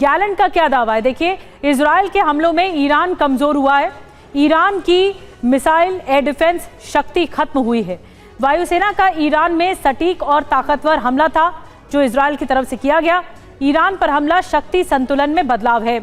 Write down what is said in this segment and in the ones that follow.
Gallant का क्या दावा है? देखिए, इजराइल के हमलों में ईरान कमजोर हुआ है, ईरान की मिसाइल एयर डिफेंस शक्ति खत्म हुई है। वायुसेना का ईरान में सटीक और ताकतवर हमला था जो इजराइल की तरफ से किया गया। ईरान पर हमला शक्ति संतुलन में बदलाव है।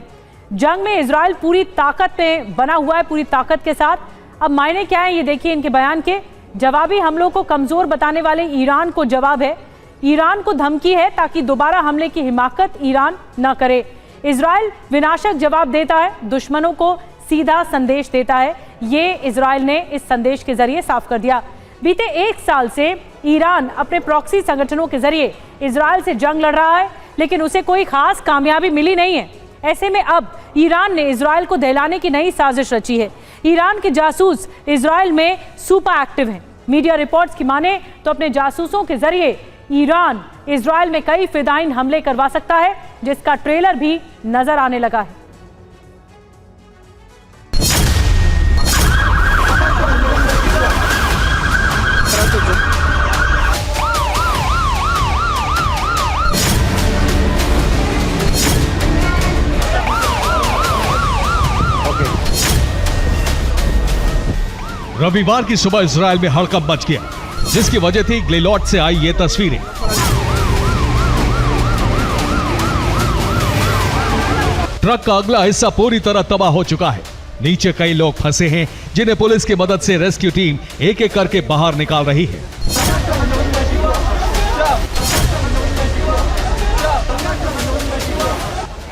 जंग में इजराइल पूरी ताकत में बना हुआ है, पूरी ताकत के साथ। अब मायने क्या है ये देखिए इनके बयान के। जवाबी हमलों को कमजोर बताने वाले ईरान को जवाब है, ईरान को धमकी है ताकि दोबारा हमले की हिमाकत ईरान न करे। इजराइल विनाशक जवाब देता है, दुश्मनों को सीधा संदेश देता है। ये इजराइल ने इस संदेश के जरिए साफ कर दिया। बीते 1 साल से ईरान अपने प्रॉक्सी संगठनों के जरिए इजराइल से जंग लड़ रहा है, लेकिन उसे कोई खास कामयाबी मिली नहीं है। ऐसे में अब ईरान ने इजराइल को दहलाने की नई साजिश रची है। ईरान के जासूस इजराइल में सुपर एक्टिव हैं। मीडिया रिपोर्ट्स की माने तो अपने जासूसों के जरिए ईरान इजराइल में कई फिदाइन हमले करवा सकता है, जिसका ट्रेलर भी नजर आने लगा है। रविवार की सुबह इजराइल में हड़कंप मच गया, जिसकी वजह थी ग्लिलोट से आई ये तस्वीरें। ट्रक का अगला हिस्सा पूरी तरह तबाह हो चुका है। नीचे कई लोग फंसे हैं, जिन्हें पुलिस की मदद से रेस्क्यू टीम एक एक करके बाहर निकाल रही है।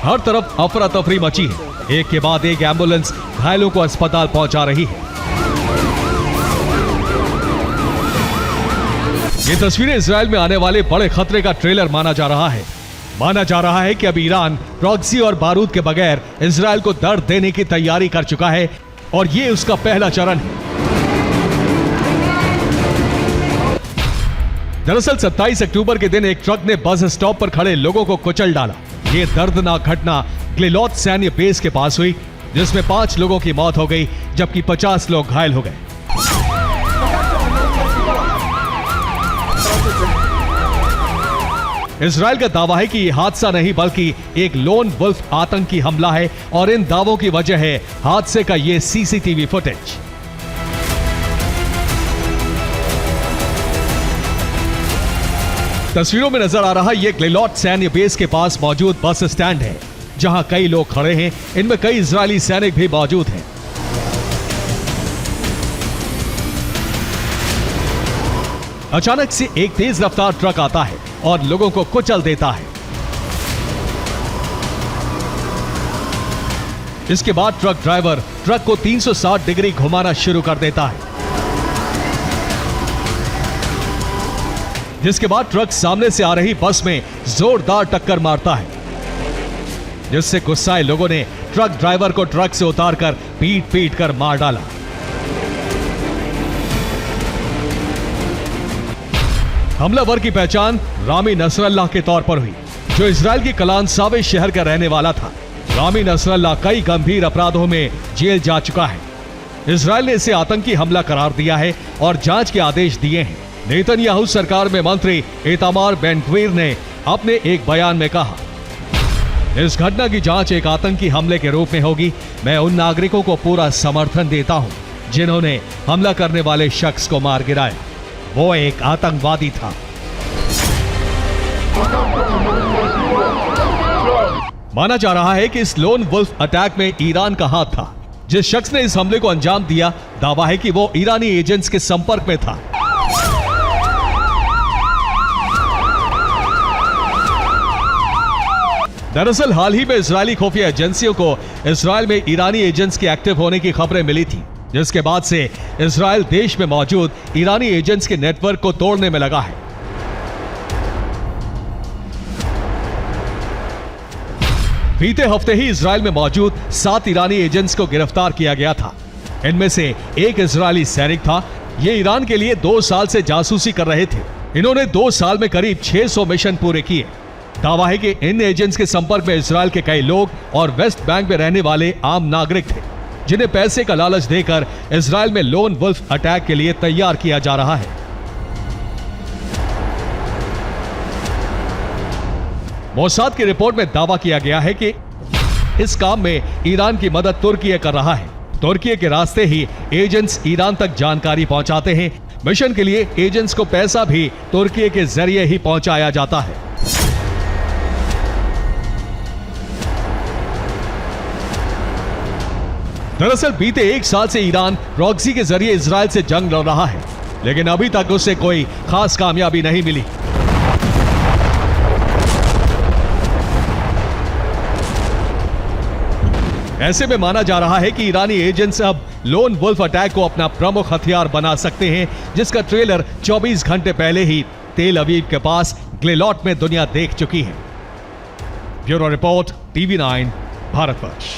हर तरफ अफरा तफरी मची है। एक के बाद एक एम्बुलेंस घायलों को अस्पताल पहुंचा रही है। ये तस्वीरें इजराइल में आने वाले बड़े खतरे का ट्रेलर माना जा रहा है। माना जा रहा है कि अब ईरान प्रॉक्सी और बारूद के बगैर इजराइल को दर्द देने की तैयारी कर चुका है और ये उसका पहला चरण है। दरअसल 27 अक्टूबर के दिन एक ट्रक ने बस स्टॉप पर खड़े लोगों को कुचल डाला। ये दर्दनाक घटना ग्लिलोट सैन्य बेस के पास हुई, जिसमें 5 लोगों की मौत हो गई जबकि 50 लोग घायल हो गए। इजराइल का दावा है कि यह हादसा नहीं बल्कि एक लोन वुल्फ आतंकी हमला है और इन दावों की वजह है हादसे का यह सीसीटीवी फुटेज। तस्वीरों में नजर आ रहा यह ग्लिलोट सैन्य बेस के पास मौजूद बस स्टैंड है, जहां कई लोग खड़े हैं। इनमें कई इजरायली सैनिक भी मौजूद हैं। अचानक से एक तेज रफ्तार ट्रक आता है और लोगों को कुचल देता है। इसके बाद ट्रक ड्राइवर ट्रक को 360 डिग्री घुमाना शुरू कर देता है, जिसके बाद ट्रक सामने से आ रही बस में जोरदार टक्कर मारता है, जिससे गुस्साए लोगों ने ट्रक ड्राइवर को ट्रक से उतारकर पीट पीट कर मार डाला। हमलावर की पहचान रामी नसरल्लाह के तौर पर हुई, जो इजराइल के कलान सावे शहर का रहने वाला था। रामी नसरल्लाह कई गंभीर अपराधों में जेल जा चुका है। इजराइल ने इसे आतंकी हमला करार दिया है और जांच के आदेश दिए हैं। नेतन्याहू सरकार में मंत्री इतामार बेन-ग्वीर ने अपने एक बयान में कहा, इस घटना की जांच एक आतंकी हमले के रूप में होगी। मैं उन नागरिकों को पूरा समर्थन देता हूं जिन्होंने हमला करने वाले शख्स को मार गिराया। वो एक आतंकवादी था। माना जा रहा है कि इस लोन वुल्फ अटैक में ईरान का हाथ था। जिस शख्स ने इस हमले को अंजाम दिया, दावा है कि वो ईरानी एजेंट्स के संपर्क में था। दरअसल हाल ही में इजरायली खुफिया एजेंसियों को इजराइल में ईरानी एजेंट्स के एक्टिव होने की खबरें मिली थी, जिसके बाद से इजराइल देश में मौजूद ईरानी एजेंट्स के नेटवर्क को तोड़ने में लगा है। बीते हफ्ते ही इजराइल में मौजूद 7 ईरानी एजेंट्स को गिरफ्तार किया गया था। इनमें से एक इजरायली सैनिक था। ये ईरान के लिए 2 साल से जासूसी कर रहे थे। इन्होंने 2 साल में करीब 600 मिशन पूरे किए। दावा है कि इन एजेंट्स के संपर्क में इजराइल के कई लोग और वेस्ट बैंक में रहने वाले आम नागरिक थे, जिन्हें पैसे का लालच देकर इजराइल में लोन वुल्फ अटैक के लिए तैयार किया जा रहा है। मोसाद की रिपोर्ट में दावा किया गया है कि इस काम में ईरान की मदद तुर्की कर रहा है। तुर्की के रास्ते ही एजेंट्स ईरान तक जानकारी पहुंचाते हैं। मिशन के लिए एजेंट्स को पैसा भी तुर्की के जरिए ही पहुंचाया जाता है। दरअसल बीते 1 साल से ईरान प्रॉक्सी के जरिए इजराइल से जंग लड़ रहा है, लेकिन अभी तक उसे कोई खास कामयाबी नहीं मिली। ऐसे में माना जा रहा है कि ईरानी एजेंट्स अब लोन वुल्फ अटैक को अपना प्रमुख हथियार बना सकते हैं, जिसका ट्रेलर 24 घंटे पहले ही तेल अवीव के पास ग्लिलोट में दुनिया देख चुकी है। Bureau report, TV9 Bharatvarsh.